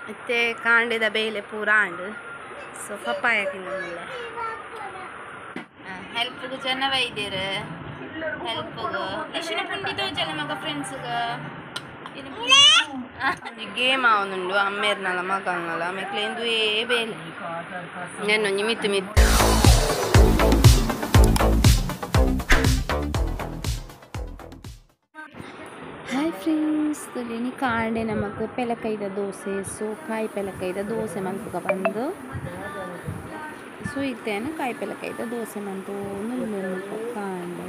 ಮತ್ತೆ ಕಾಂಡದ ಬೇಲೆ ಪೂರ ಆಂಡು ಸೊ ಪಪ್ಪಾಯ ತಿನ್ನಲ್ಲ ಹೆಲ್ಪ್ಗೆ ಚೆನ್ನವ ಇದ್ದೀರ ಹೆಲ್ಪ್ಗೆ ಇಶಿನ ಪುಂಡಿ ತೋಜಲ್ಲ ಮಗ ಫ್ರೆಂಡ್ಸ್ಗೆ ಗೇಮ್ ಅವನುಂಡು ಅಮ್ಮೇರ್ನಲ್ಲ ಮಗನಲ್ಲ ಮೆಕ್ಲೇಂದು ಬೇಲೆ ನೆನ್ನೊಂಜಿ ಮಿತ್ತು ಮಿತ್ತು ಹಾಯ್ ಫ್ರೆಂಡ್ಸ್ ತುಲಿನಿ ಕಾಂಡೆ ನಮಕ್ ಪೆಲಕೈದ ದೋಸೆ ಸೊ ಕಾಯಿ ಪೆಲಕೈದ ದೋಸೆ ಮಲ್ಪುಗ ಬಂದು ಸೊ ಇತ್ತೇನು ಕಾಯಿ ಪೆಲಕೈದ ದೋಸೆ ಮಂತು ನುಲ್ಲು ಕಾಂಡೆ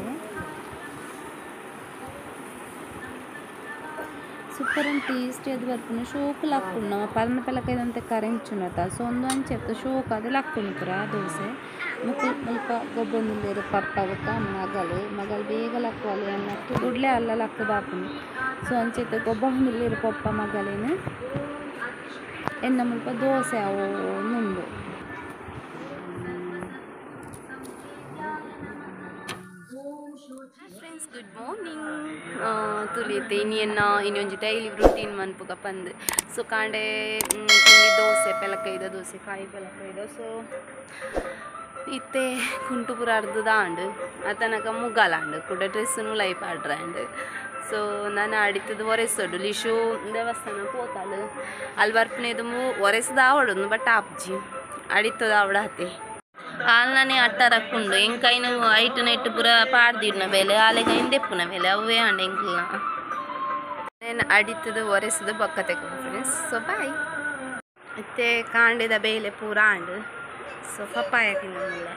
ಸೂಪರ್ ಅಂಡ್ ಟೇಸ್ಟಿ ಅದು ಬರ್ಪುನ ಶೋಕು ಲಕ್ಕುಂಡು ನಮ್ಮ ಪಲ್ನ ಪೆಲಕೈದಂತೆ ಕರೆಂಚುನತ ಸೊ ಒಂದು ಅಂಚೆತ್ತು ಶೋಕು ಅದು ಲಕ್ಕುಂಡು ಪುರ ದೋಸೆ ಮುಲ್ಪ ಗೊಬ್ಬೊಂದುಲ್ಲೇರು ಪಪ್ಪ ಗೊತ್ತ ಮಗಳು ಬೇಗ ಲಕ್ಕುವಲ್ಲಿ ಅನ್ನತ್ತು ಗುಡ್ಲೆ ಅಲ್ಲ ಲಕ್ಕು ಬಾಪುಂಡು ಸೊ ಅಂಚೆತ್ತು ಗೊಬ್ಬೊಂದುಲ್ಲೇರು ಪಪ್ಪ ಮಗಳೇನು ಎನ್ನ ಮುಲ್ಪ ದೋಸೆ ಅವು ನುಂಡು ಫ್ರೆಂಡ್ಸ್ ಗುಡ್ ಮಾರ್ನಿಂಗ್ ತುಲಿತೆ ಇನ್ನೊಂದು ಡೈಲಿ ರೂಟೀನ್ ಮನ್ಪುಗ ಪಂದು ಸೊ ಕಾಂಡೆ ತಿಂಡಿ ದೋಸೆ ಪೆಲಕೈದ ದೋಸೆ ಕಾಯಿ ಪೆಲಕೈದ ಸೊ ಇತ್ತೆ ಕುಂಟು ಪೂರ ಅರ್ಧದಾಂಡು ಅತನಕ ಮುಗ್ಗಲಾಂಡು ಕೂಡ ಡ್ರೆಸ್ಸನ್ನು ಲೈಫ್ ಆಡ್ರಾಂಡು ಸೊ ನಾನು ಆಡಿತದು ಒರೆಸೋಡು ಲಿಶು ದೇವಸ್ಥಾನ ಪೋತಾಳು ಅಲ್ಲಿ ಬರ್ಪನೇದು ಒರೆಸದ ಆವಡು ಬಟ್ ಆಪ್ಜಿ ಅಡಿತದ ಆವಡಾತೆ ಆಲ್ನೇ ಅಟ್ಟಾರಕ್ಕೊಂಡು ಎಂಕೈನು ಐಟು ನೆಟ್ಟು ಪೂರ ಪಾಡ್ದಿಡ್ನ ಬೇಲೆ ಆಲೆಗ ಹಿಂದೆಪ್ಪುನ ಬೇಲೆ ಅವೇ ಅಂಡ ಎಂಕ್ಲ నేను ಅಡಿತದು ಒರೆಸದು ಬೊಕ್ಕ ತೆಗೋ ಫ್ರೆಂಡ್ಸ್ ಸೊ ಬಾಯ್ ಮತ್ತೆ ಕಾಂಡದ ಬೇಲೆ ಪೂರ ಆಂಡು ಸೊ ಪಪ್ಪಾಯ ತಿನ್ನಲ್ಲ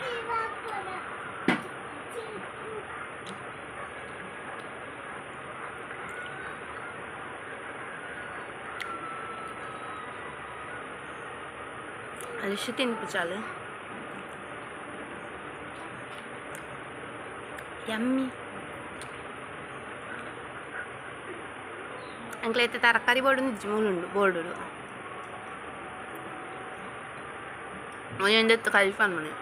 ಅಲ್ಲಿ ತಿನ್ಪು ಚಾಲು ಯಮ್ಮಿ ಅಂಕ್ಲೈತೆ ತರಕಾರಿ ಬೋರ್ಡು ನಿಜ್ಜುಂಡು ಬೋರ್ಡು ಒಂದೊಂದೆತ್ತು ಕಲ್ಪನ್ ಮನೆ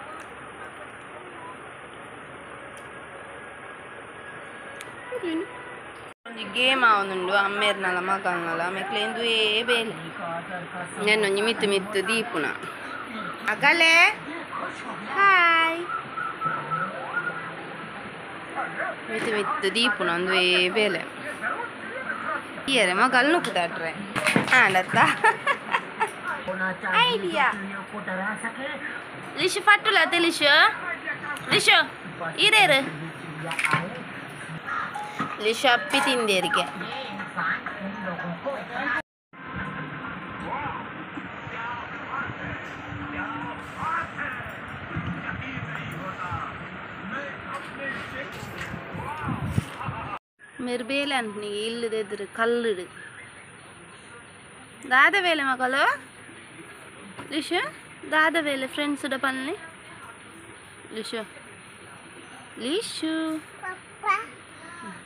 ಒಂಜಿ ಗೇಮ್ ಅವನುಂಡು ಅಮ್ಮೇರ್ನಲ್ಲ ಮಗನಲ್ಲ ಮೆಕ್ಲೇಂದು ಬೇಲೆ ನೆನ್ನೊಂಜಿ ಮಿತ್ತು ಮಿತ್ತು ದೀಪುನ ಅಗಲೇ ಹಾಯ್ ಮಿತ್ತು ಮಿತ್ತು ದೀಪುನ ಒಂದು ಬೇಲೆ ಇಯರೆ ಮಗಲ್ ನುಕ್ಕುದಾಟ್ರೆ ಆಂಡತ್ತ ಐಡಿಯಾ ಲಿಶು ಫಟ್ಟುಲ ಅತ್ತೆ ಲಿಶು ಲಿಶು ಇರೇರು ಲಿಶು ಅಪ್ಪಿ ತಿಂದೇರಿಗೆ మీరు ಬೇಲೆ ಅಂತ ಇಲ್ಲದಿದ್ರು ಕಲ್ಲಿಡು ದಾದ ಬೇಲೆ ಮಗಳು ಲಿಶು ದಾದ ಬೇಲೆ ಫ್ರೆಂಡ್ಸ್ ಪನ್ನಿ ಲಿಶು ಲಿಶು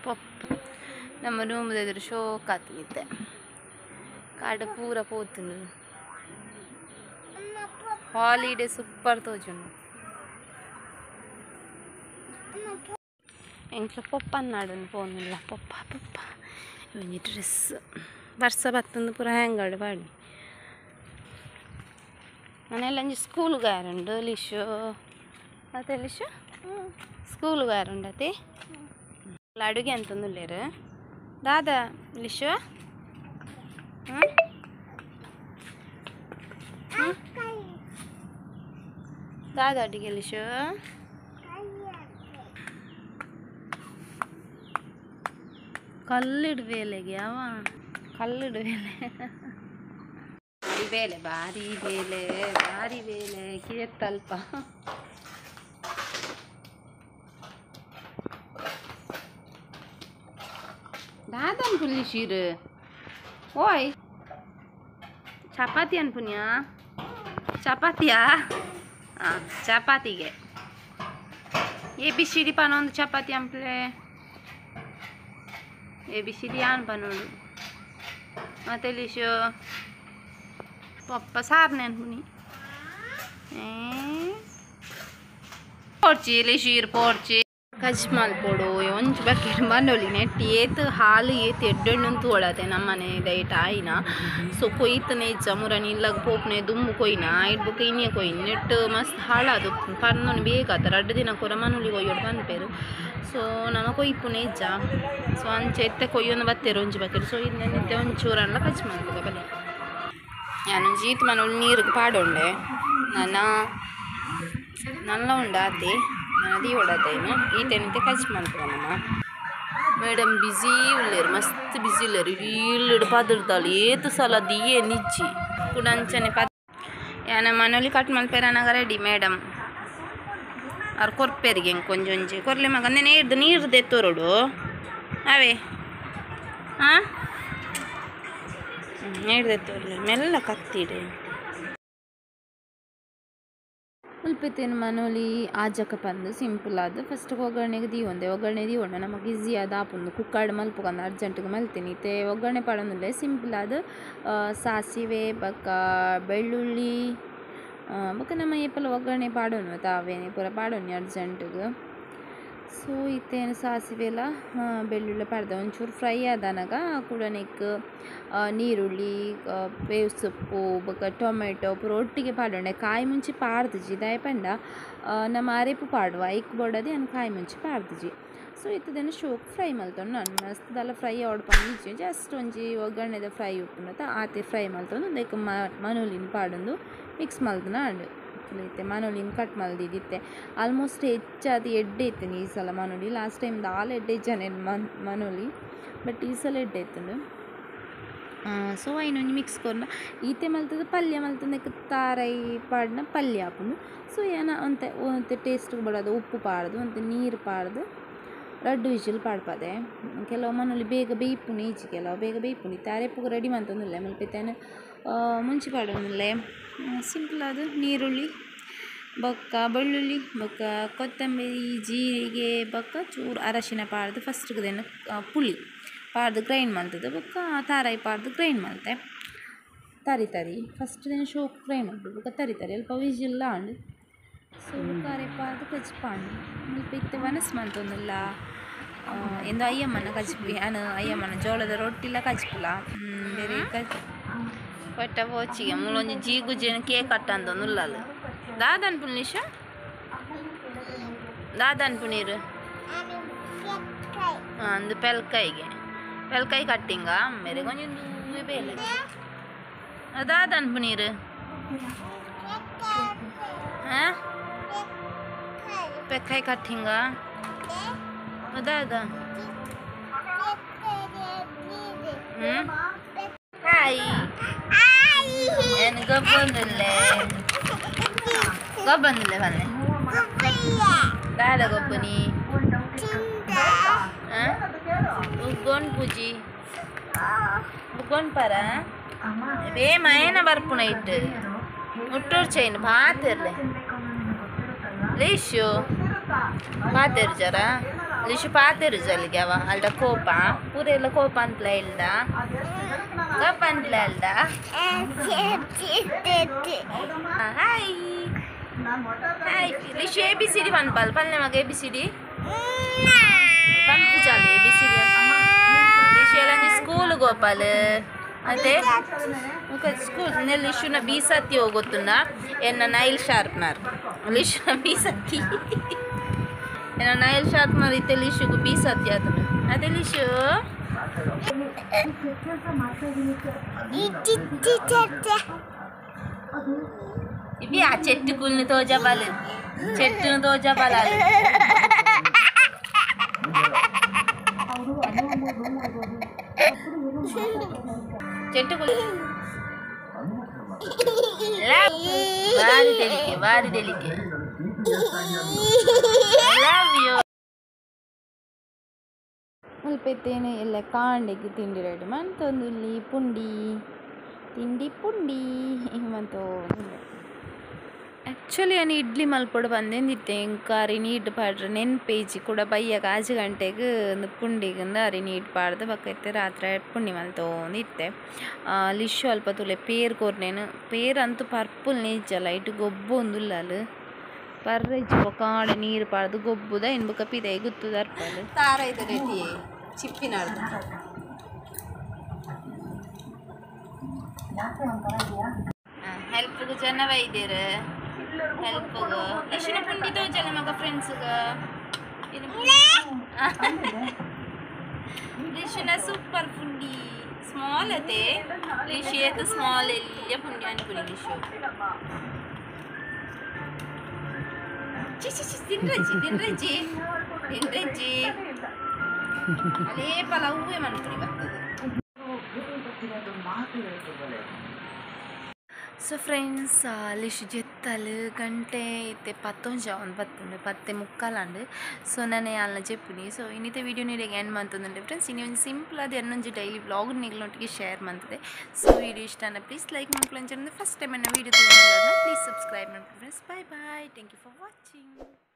ಪಪ್ಪ ನಮ್ಮ ರೂಮ್ದಾದ್ರು ಶೋಕ್ ಆತಿದ್ದೆ ಕಾಡು ಪೂರ ಪೋತುಂಡು ಹಾಲಿಡೇ ಸೂಪರ್ ತೋಜುಂಡು ಎಂಕ್ಲ ಪಪ್ಪ ಅನ್ನಾಡು ಪೋನಿಲ್ಲ ಪಪ್ಪ ಪಪ್ಪ ಒಂಜಿ ಡ್ರೆಸ್ ವರ್ಷ ಬತ್ತಂದು ಪೂರ ಹ್ಯಾಂಗಾಡು ಪಾಡಿ ಮನೆಯಲ್ಲ ಒಂಜಿ ಸ್ಕೂಲ್ಗಾರುಂಡು ಲಿಶು ಮತ್ತೆ ಲಿಶು ಸ್ಕೂಲ್ಗಾರುಂಡು ಅತಿ ಅಡುಗೆ ಅಂತಂದುಲ್ಲೇರು ದಾದ ಲಿಶು ದಾದ ಅಡುಗೆ ಲಿಶು ಕಲ್ಲಿಡು ಬೇಲೆಗೆ ಅವ ಕಲ್ಲಿಡು ಬೇಲೆ ಭಾರಿ ಬೇಲೆ ಕಿತ್ತಲ್ಪ ದಾದನ್ ಪುಲ್ಲಿ ಶೀರು ಓಯ್ ಚಪಾತಿ ಅನ್ಪುನ್ಯಾ ಚಪಾತಿಯಾ ಹಾಂ ಚಪಾತಿಗೆ ABCD ಪನೊಂದು ಚಪಾತಿ ಅಂಪ್ಲೆ ABCD ಆನ್ ಪನೋಡು ಮತ್ತೆ ಲಿಶು ಪಪ್ಪ ಸಾರ್ನೆ ಅನ್ಪುನಿ porci ಲಿಶು ಇರ್ porci ಕಜ್ಮಲ್ ಪೊಡು ಒಂಚು ಬಕೆಟ್ ಬಂಡೋಲಿ ನೆಟ್ಟು ಏತು ಹಾಲು ಏತು ಎಡ್ಡೆಣ್ಣು ತೋಳತೆ ನಮ್ಮನೆ ದೈಟ್ ಆಯಿನ ಸೊ ಕೊಯ್ತನೆ ಜಮುರನಿ ಇಲ್ಲಾಗ ಪೋಪ್ನೆ ದುಮ್ಮು ಕೊಯ್ನ ಇಡ್ಬೇಕು ಇನ್ನೇ ಕೊಯ್ನ ನೆಟ್ಟು ಮಸ್ತ್ ಹಾಳದು ಪರ್ನೊಂದು ಬೇಕಾತ 2 ದಿನ ಕೊರ ಮನುಲಿ ಕೊಯ್ಯೋಡು ಬಂದ್ಪೇರು ಸೊ ನಮ್ಮ ಕೊಯ್ಪುನೆ ಇಜ್ಜ ಸೊ ಅಂಚೆ ಎತ್ತೆ ಕೊಯ್ಯೊಂದು ಬತ್ತೇರು ಒಂಜಿ ಬಕೆಟ್ ಸೊ ಇದು ನೆನ್ನೆತ್ತೆ ಒಂಚೂರಲ್ಲ ಕಜ್ಮಲ್ ಬಲೆ ನಾನು ಜೀತ್ ಮನೋಳು ನೀರಿಗೆ ಪಾಡೊಂಡೆ ನಲ್ಲ ಉಂಡಾತಿ ನದಿ ಹೊಡತೇನು ಈತೇನಂತೆ ಕಚ್ ಮಾಡ್ತಾನಮ್ಮ ಮೇಡಮ್ ಬಿಸಿ ಉಳ್ಳೇರು ಮಸ್ತ್ ಬಿಸಿ ಉಳ್ಳೇರು ಇಲ್ಲಿಡು ಪದಿರ್ತಾಳು ಏತು ಸಲ ದಿಯೇ ನಿಜ್ಜಿ ಕೂಡ ಅಂಚನೆ ಯಾನ ಮನೇಲಿ ಕಟ್ ಮಲ್ಪೇರನಾಗ ರೆಡಿ ಮೇಡಮ್ ಅವ್ರು ಕೊರ್ಪೇರಿಗೆ ಹೆಂಗೆ ಕೊಂಚೊಂಜಿ ಕೊರ್ಲೆ ಮಗ ನೀರ್ದು ಎತ್ತೋರೋಡು ಅವೇ ಹಾಂ ನೀರ್ದು ಎತ್ತೋರ್ಲಿ ಮೆಲ್ಲ ಕತ್ತಿಡೆ ಉಲ್ಪತ್ತೇನು ಮನೋಲಿ ಆಜಕ ಬಂದು ಸಿಂಪಲ್ ಅದು ಫಸ್ಟ್ ಒಗ್ಗರಣೆಗೆ ಒಗ್ಗರಣೆ ದೀವೊಂಡ ನಮಗೆ ಈಸಿ ಅದು ಆಪುಂಡು ಕುಕ್ಕರ್ಡ್ ಮಲ್ಪಕಂದು ಅರ್ಜೆಂಟ್ಗೆ ಮಲ್ತೀನಿ ಇತ್ತೆ ಒಗ್ಗರಣೆ ಪಾಡೋದಿಲ್ಲ ಸಿಂಪಲ್ ಅದು ಸಾಸಿವೆ ಬಕ್ಕ ಬೆಳ್ಳುಳ್ಳಿ ಬಕ್ಕ ನಮ್ಮ ಏಪಲ ಒಗ್ಗರಣೆ ಪಾಡೋನು ತಾವೇನೆ ಪೂರ ಪಾಡೋನಿ ಅರ್ಜೆಂಟ್ಗೆ ಸೊ ಇತ್ತೇನು ಸಾಸಿವೆ ಎಲ್ಲ ಬೆಳ್ಳುಳ್ಳಿ ಪಾಡ್ದೆ ಒಂಚೂರು ಫ್ರೈ ಆದನಾಗ ಕೂಡ ನೀರುಳ್ಳಿ ಬೇವು ಸೊಪ್ಪು ಬೊಕ್ಕ ಟೊಮೆಟೊ ಪೂರ ಒಟ್ಟಿಗೆ ಪಾಡೋಂಡೆ ಕಾಯಿ ಮುಂಚಿ ಪಾಡ್ದಿಜಿ ದಾಯ ಪಂಡ ನಮ್ಮ ಅರೆಪು ಪಾಡುವ ಐಕ್ ಬೋಡದೆ ಅನ್ನು ಕಾಯಿ ಮುಂಚಿ ಪಾಡ್ದಿಜಿ ಸೊ ಇತ್ತದೇನು ಶೋಕ್ ಫ್ರೈ ಮಲ್ತೊಂಡು ನಾನು ಮಸ್ತದೆಲ್ಲ ಫ್ರೈ ಆಡ್ಪಂದಿಜ್ಜಿ ಜಸ್ಟ್ ಒಂಜಿ ಒಗ್ಗರಣೆದ ಫ್ರೈ ಉಪ್ಪುಂಡತ ಆತೆ ಫ್ರೈ ಮಲ್ತೊಂದು ಅದಕ್ಕೆ ಮನೋಲಿನ ಪಾಡೊಂದು ಮಿಕ್ಸ್ ಮಲ್ತನ ಅಂಡು ಇತ್ತೆ ಮನೋಲಿನ ಕಟ್ ಮಲ್ದಿದ್ದಿತ್ತೆ ಆಲ್ಮೋಸ್ಟ್ ಹೆಚ್ಚಾದ ಎಡ್ಡೆ ಇತ್ತೇನೆ ಈ ಸಲ ಮನೋಲಿ ಲಾಸ್ಟ್ ಟೈಮ್ ದಾಲ್ ಎಡ್ಡೆ ಜನ ಮನೋಲಿ ಬಟ್ ಈ ಸಲ ಎಡ್ಡೆ ಇತ್ತಂಡು ಸೊ ಇನ್ನೊಂದು ಮಿಕ್ಸ್ ಕೊರ್ನ ಈತೆ ಮಲ್ತದ ಪಲ್ಯ ಮಲ್ತಂದಕ್ಕೆ ತಾರೈ ಪಾಡ್ನ ಪಲ್ಯ ಹಾಕೊಂಡು ಸೊ ಏನ ಒಂತೆ ಟೇಸ್ಟ್ಗೆ ಬರೋದು ಉಪ್ಪು ಪಾಡ್ದು ಒಂತೆ ನೀರು ಪಾಡ್ದು 2 ವಿಜಿಲ್ ಪಾಡ್ಪದೆ ಕೆಲವು ಮನೇಲಿ ಬೇಗ ಬೇಯ್ಪುನಿ ಈಚೆ ಕೆಲವು ಬೇಗ ಬೇಯ್ಪುನಿ ತಾರೆಪ್ಪುಗೆ ರೆಡಿ ಮಾಡ್ತಂದಿಲ್ಲ ಮಲ್ಪೇತೇನೆ ಮುಂಚೆ ಪಾಡೋದಿಲ್ಲ ಸಿಂಪಲ್ ಅದು ನೀರುಳ್ಳಿ ಬೊಕ್ಕ ಬೆಳ್ಳುಳ್ಳಿ ಬೊಕ್ಕ ಕೊತ್ತಂಬರಿ ಜೀರಿಗೆ ಬೊಕ್ಕ ಚೂರು ಅರಶಿನ ಪಾಡ್ದು ಫಸ್ಟ್ಗದೇನು ಪುಳಿ ಪಾಡ್ದು ಗ್ರೈಂಡ್ ಮಾಡ್ತದೆ ಬೊಕ್ಕ ತಾರಾಯಿ ಪಾಡ್ದು ಗ್ರೈಂಡ್ ಮಾಡ್ತೆ ತರಿ ಫಸ್ಟ್ದೇನು ಶೋಕ್ ಫ್ರೈ ಮಾಡ್ಬೇಕು ಬೊಕ್ಕ ತರಿ ಅಲ್ಪ ವಿಜಿಲ್ಲ ಅಂಡು ಸೊ ಕಾರೆ ಪಾಡ್ದು ಕಚ್ಪಾಂಡು ಮುಲ್ಪ ಇತ್ತೆ ವನಸ್ ಮಾಡ್ತೊಂದಿಲ್ಲ ಎಂದು ಅಯ್ಯಮ್ಮನ ಕಚ್ಪಿ ನಾನು ಅಯ್ಯಮ್ಮನ ಜೋಳದ ರೊಟ್ಟಿಲ್ಲ ಕಚ್ಪುಲ ಬೇರೆ ಪಟ್ಟ ಪೋಚಿಗೆ ಮೂಲೊಂಜಿ ಜೀಗುಜಿನ ಕೇಕ್ ಕಟ್ಟಂದೊಂದುಲ್ಲಲು ದಾದನ್ ಪುನಿಶ ದಾದನ್ ಪುನೀರು ಅಂದು ಪೆಲ್ಕಾಯಿ ಕಟ್ಟಿಂಗ ಮೇರೆ ಕೊಂಚ ಬೇಲೆ ದಾದನ್ ಪುನೀರು ಹಾಂ ಪೆಕ್ಕಾಯಿ ಕಟ್ಟಿಂಗ ಅದಾದ ಹಾಯ್ ಏನು ಗೊಬ್ಬಂದಿಲ್ಲ ಬನ್ನೆ ದಾದ ಗೊಬ್ಬನಿ ಉಗ್ಗೋನ್ ಪೂಜಿ ಉಗ್ಗೋನ್ ಪರ ಬೇ ಮಯನ ಬರ್ಪುಣ ಇಟ್ಟು ಮುಟ್ಟೂರು ಚೈನ್ ಬಾತಿರ್ಲೆ ಲಿಶು ಪಾತೆರು ಜರ ಲಿಶು ಪಾತೆರು ಜಲ್ಲಿಗೆ ಅವ ಅಲ್ದ ಕೋಪ ಪೂರ ಎಲ್ಲ ಕೋಪ ಅಂತಲ ಇಲ್ದ ಕಪ್ಪ ಅಂತಲ ಅಲ್ದ ಹಾಯ್ ಹಾಯ್ ಲಿಶು ABCD ಪನ್ಪಲ್ ಪಲ್ಲೆ ಮಗ ABCD ಪಂಪು ಚಾಲು ABCD ಲಿಶು ಎಲ್ಲ ನೀ ಸ್ಕೂಲ್ ಗೋಪಾಲ್ ಮತ್ತೆ ಸ್ಕೂಲ್ ಲಿಶುನ ಬೀಸತ್ತಿ ಹೋಗುತ್ತುಂಡ ಎನ್ನ ನೈಲ್ ಶಾರ್ಪ್ನರ್ ಲಿಶುನ ಬೀಸತ್ತಿ ಎನ್ನ ನೈಲ್ ಶಾರ್ಪ್ನರ್ ಇತ್ತೆ ಲಿಶುಗೂ ಬೀಸತ್ತಿ ಆತನು ಅದೇ ಲಿಶು ఇవి ఆ చెట్టుకుల్ని తోజబాలి చెట్టును తోజబాలి చెట్టుకుల్ని వారి తెలికే లవ్ యూ ಮುಲ್ಪೆತ್ತೇನೆ ಎಲ್ಲ ಕಾಂಡೆಗೆ ತಿಂಡಿ ರೆಡಿ ಮಂತೊಂದುಲ್ಲಿ ತಿಂಡಿ ಪುಂಡಿ ಮಂತೋ ಆ್ಯಕ್ಚುಲಿ ನಾನು ಇಡ್ಲಿ ಮಲ್ಪೊಡು ಬಂದಿಂದಿತ್ತೆ ಇಂಕ ಅರಿ ನೀಟ್ ಪಾಡ್ರೆ ನೆನ್ಪೇಜಿ ಕೂಡ ಬೈಯಾಗ 5 ಗಂಟೆಗೆ ಒಂದು ಪುಂಡಿಗಿಂದ ಅರಿ ನೀಟ್ ಪಾಡ್ದು ಬಕ್ಕೈತೆ ರಾತ್ರಿ ಪುಂಡಿ ಮಲ್ತೋಂದಿತ್ತೆ ಲಿಶು ಅಲ್ಪ ತುಲೆ ಪೇರ್ ಕೋರ್ನೇನು ಪೇರ್ ಅಂತೂ ಪರ್ಪುಲ್ ನೀಜಲ್ಲ ಇಟ್ಟು ಗೊಬ್ಬು ಒಂದುಲ್ಲ ಪರ್ರೆಜ್ ಕಾಡ ನೀರು ಪಾಡ್ದು ಗೊಬ್ಬುದ ಇನ್ನು ಬುಕ್ಕ ಪಿದೆ ಗುತ್ತುದ ಅರ್ಪಲು ತಾರ ಇದೆ ರೀತಿ ಚಿಪ್ಪಿನಾರ್ದು ಹೆಲ್ಪ್ಗೆ ಜನ ವೈದ್ಯರು ಹೆಲ್ಪ್ಗೆ ಇಶಿನ ಪುಂಡಿ ತೋಜಲ್ಲ ಮಗ ಫ್ರೆಂಡ್ಸ್ಗೆ ಇಶಿನ ಸೂಪರ್ ಪುಂಡಿ ಸ್ಮಾಲ್ ಅದೇ ಲಿಶಿಯದು ಸ್ಮಾಲ್ ಎಲ್ಲ ಪುಂಡಿ ಅನ್ಕೊಡಿ ಲಿಶು ತಿನ್ರಜ್ಜಿ ಅದೇ ಪಲಾವೇ ಮಾಡ್ಕೊಡಿ ಬರ್ತದೆ ಸೊ ಫ್ರೆಂಡ್ಸ್ ಲಿಶು ಜೆತ್ತಲು ಗಂಟೆ ಇತ್ತೆ 11 ಒಂದು ಬರ್ತುಂಡು 10:45 ಸೊ ನಾನು ಅಲ್ಲ ಚೆಪ್ಪಿನಿ ಸೊ ಇನ್ನಿತ ವೀಡಿಯೋ ನೀಡಿಗೆ ಏನು ಮಾಡ್ತಂದ್ರೆ ಫ್ರೆಂಡ್ಸ್ ಇನ್ನೂ ಒಂದು ಸಿಂಪಲ್ ಅದು ಇನ್ನೊಂದು ಡೈಲಿ ವ್ಲಾಗ್ ನಿಗಳೊಟ್ಟಿಗೆ ಶೇರ್ ಮಾಡ್ತದೆ ಸೊ ವಿಡಿಯೋ ಇಷ್ಟನ ಪ್ಲೀಸ್ ಲೈಕ್ ಮಾಡ್ಕೊಳ್ಳಿ ಫಸ್ಟ್ ಟೈಮ್ ನನ್ನ ವೀಡಿಯೋ ತಗೊಂಡು ಪ್ಲೀಸ್ ಸಬ್ಸ್ಕ್ರೈಬ್ ಮಾಡ್ಕೊಳ್ಳಿ friends bye thank you for watching